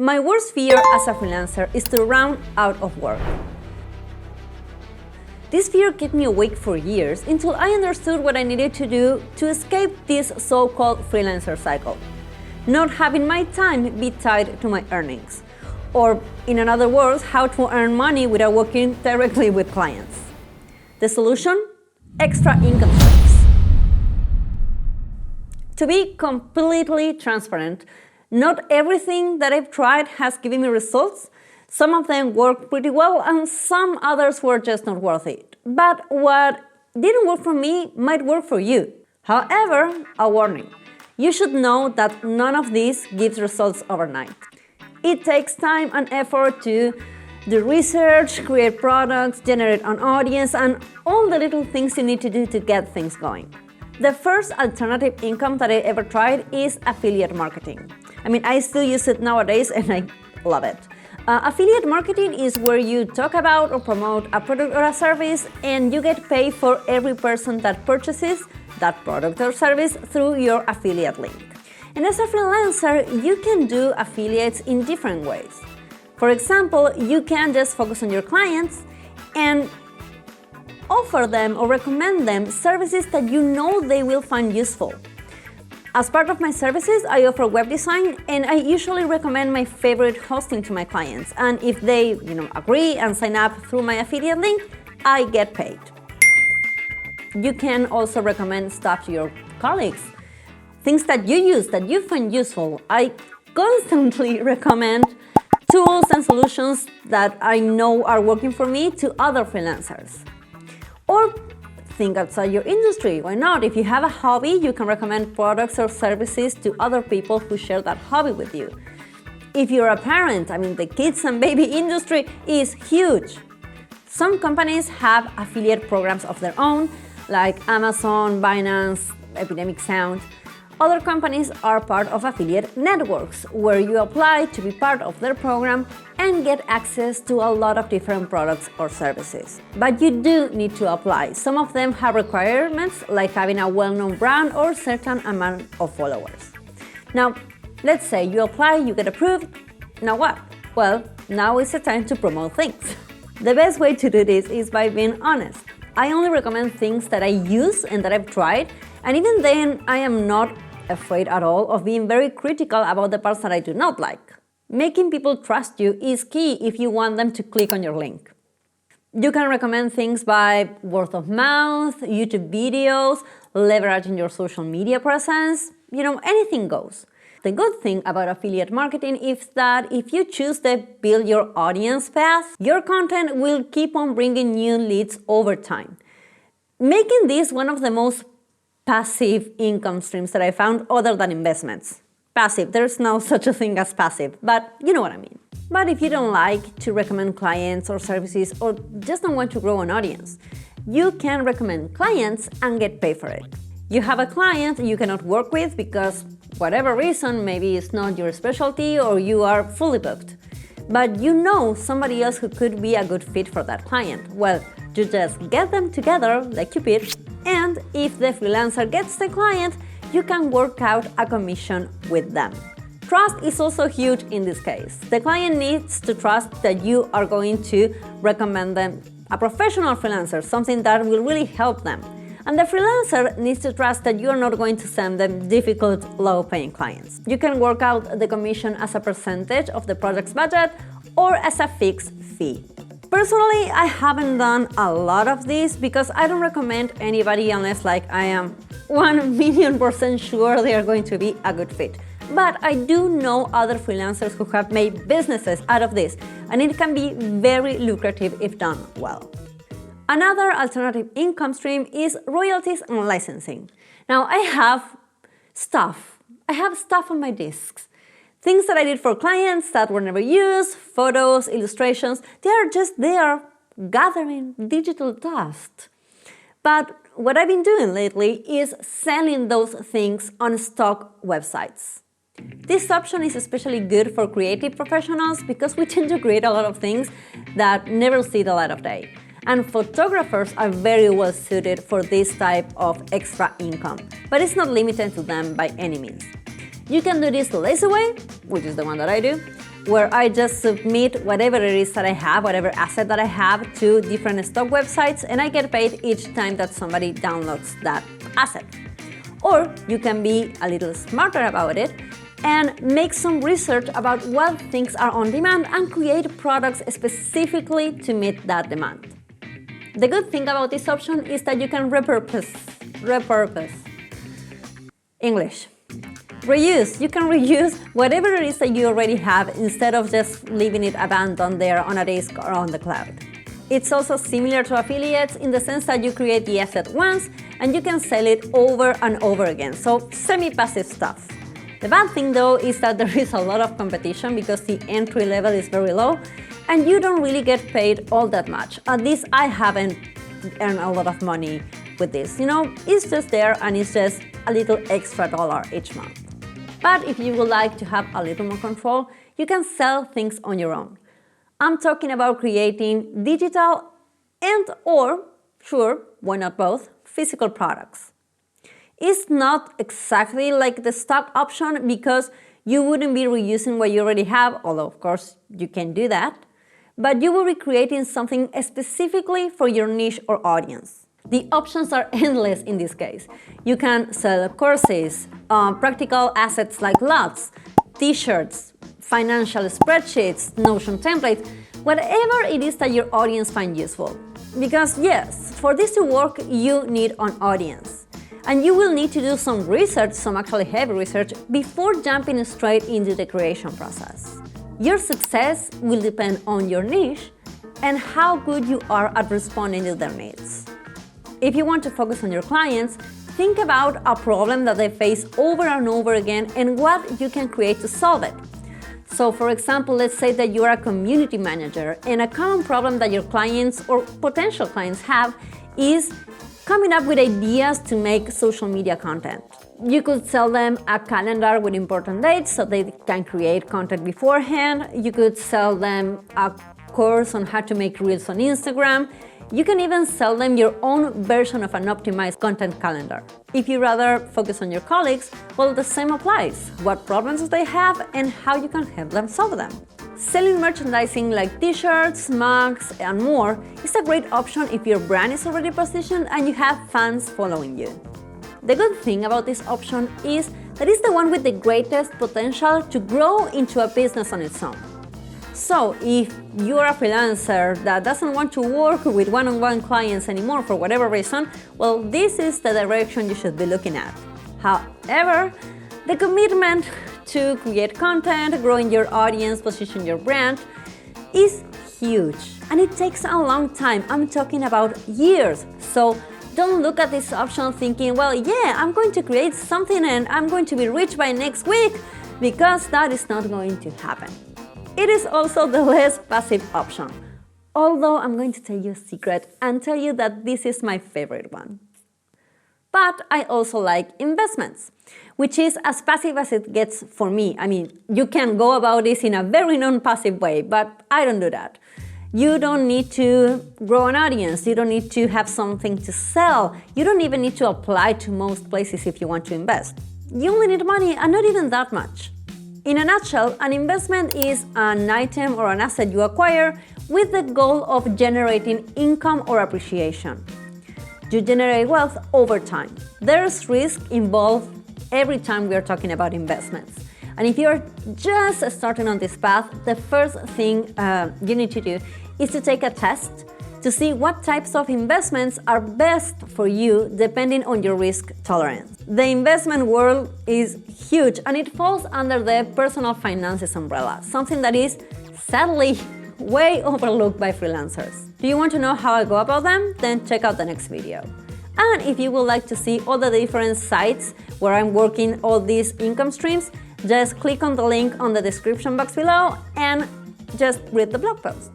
My worst fear as a freelancer is to run out of work. This fear kept me awake for years until I understood what I needed to do to escape this so-called freelancer cycle. Not having my time be tied to my earnings. Or, in other words, how to earn money without working directly with clients. The solution? Extra income streams. To be completely transparent, not everything that I've tried has given me results. Some of them worked pretty well and some others were just not worth it. But what didn't work for me might work for you. However, a warning. You should know that none of this gives results overnight. It takes time and effort to do research, create products, generate an audience, and all the little things you need to do to get things going. The first alternative income that I ever tried is affiliate marketing. I still use it nowadays and I love it. Affiliate marketing is where you talk about or promote a product or a service and you get paid for every person that purchases that product or service through your affiliate link. And as a freelancer, you can do affiliates in different ways. For example, you can just focus on your clients and offer them or recommend them services that you know they will find useful. As part of my services, I offer web design and I usually recommend my favorite hosting to my clients. And if they agree and sign up through my affiliate link, I get paid. You can also recommend stuff to your colleagues. Things that you use, that you find useful. I constantly recommend tools and solutions that I know are working for me to other freelancers. Or think outside your industry. Why not? If you have a hobby, you can recommend products or services to other people who share that hobby with you. If you're a parent, the kids and baby industry is huge. Some companies have affiliate programs of their own, like Amazon, Binance, Epidemic Sound. Other companies are part of affiliate networks, where you apply to be part of their program and get access to a lot of different products or services. But you do need to apply. Some of them have requirements, like having a well-known brand or certain amount of followers. Now, let's say you apply, you get approved. Now what? Well, now is the time to promote things. The best way to do this is by being honest. I only recommend things that I use and that I've tried, and even then, I am not afraid at all of being very critical about the parts that I do not like. Making people trust you is key if you want them to click on your link. You can recommend things by word of mouth, YouTube videos, leveraging your social media presence, anything goes. The good thing about affiliate marketing is that if you choose the build your audience path, your content will keep on bringing new leads over time, making this one of the most passive income streams that I found other than investments. Passive, there's no such a thing as passive, but you know what I mean. But if you don't like to recommend clients or services or just don't want to grow an audience, you can recommend clients and get paid for it. You have a client you cannot work with because whatever reason, maybe it's not your specialty or you are fully booked. But you know somebody else who could be a good fit for that client. Well, you just get them together like Cupid, and if the freelancer gets the client, you can work out a commission with them. Trust is also huge in this case. The client needs to trust that you are going to recommend them a professional freelancer, something that will really help them. And the freelancer needs to trust that you are not going to send them difficult, low-paying clients. You can work out the commission as a percentage of the project's budget or as a fixed fee. Personally, I haven't done a lot of this because I don't recommend anybody unless I am 1,000,000% sure they are going to be a good fit. But I do know other freelancers who have made businesses out of this, and it can be very lucrative if done well. Another alternative income stream is royalties and licensing. Now, I have stuff on my disks. Things that I did for clients that were never used, photos, illustrations, they are just there gathering digital dust. But what I've been doing lately is selling those things on stock websites. This option is especially good for creative professionals because we tend to create a lot of things that never see the light of day. And photographers are very well suited for this type of extra income, but it's not limited to them by any means. You can do this the lazy way, which is the one that I do, where I just submit whatever it is that I have, whatever asset that I have, to different stock websites, and I get paid each time that somebody downloads that asset. Or you can be a little smarter about it and make some research about what things are on demand and create products specifically to meet that demand. The good thing about this option is that you can repurpose. English. Reuse. You can reuse whatever it is that you already have instead of just leaving it abandoned there on a disk or on the cloud. It's also similar to affiliates in the sense that you create the asset once and you can sell it over and over again, so semi-passive stuff. The bad thing though is that there is a lot of competition because the entry level is very low and you don't really get paid all that much. At least I haven't earned a lot of money with this. It's just there and it's just a little extra dollar each month. But if you would like to have a little more control, you can sell things on your own. I'm talking about creating digital and/or, sure, why not both, physical products. It's not exactly like the stock option because you wouldn't be reusing what you already have, although of course you can do that, but you will be creating something specifically for your niche or audience. The options are endless in this case. You can sell courses, practical assets like logs, t-shirts, financial spreadsheets, Notion templates, whatever it is that your audience finds useful. Because yes, for this to work, you need an audience. And you will need to do some research, some actually heavy research, before jumping straight into the creation process. Your success will depend on your niche and how good you are at responding to their needs. If you want to focus on your clients, think about a problem that they face over and over again and what you can create to solve it. So for example, let's say that you are a community manager and a common problem that your clients or potential clients have is coming up with ideas to make social media content. You could sell them a calendar with important dates so they can create content beforehand. You could sell them a course on how to make reels on Instagram. You can even sell them your own version of an optimized content calendar. If you rather focus on your colleagues, well, the same applies. What problems they have and how you can help them solve them. Selling merchandising like t-shirts, mugs, and more is a great option if your brand is already positioned and you have fans following you. The good thing about this option is that it's the one with the greatest potential to grow into a business on its own. So if you're a freelancer that doesn't want to work with one-on-one clients anymore for whatever reason, well, this is the direction you should be looking at. However, the commitment to create content, growing your audience, position your brand is huge. And it takes a long time. I'm talking about years. So don't look at this option thinking, well, yeah, I'm going to create something and I'm going to be rich by next week, because that is not going to happen. It is also the less passive option. Although I'm going to tell you a secret and tell you that this is my favorite one. But I also like investments, which is as passive as it gets for me. I mean, you can go about this in a very non-passive way, but I don't do that. You don't need to grow an audience. You don't need to have something to sell. You don't even need to apply to most places if you want to invest. You only need money, and not even that much. In a nutshell, an investment is an item or an asset you acquire with the goal of generating income or appreciation. You generate wealth over time. There's risk involved every time we are talking about investments. And if you're just starting on this path, the first thing you need to do is to take a test to see what types of investments are best for you depending on your risk tolerance. The investment world is huge and it falls under the personal finances umbrella, something that is sadly way overlooked by freelancers. Do you want to know how I go about them? Then check out the next video. And if you would like to see all the different sites where I'm working all these income streams, just click on the link on the description box below and just read the blog post.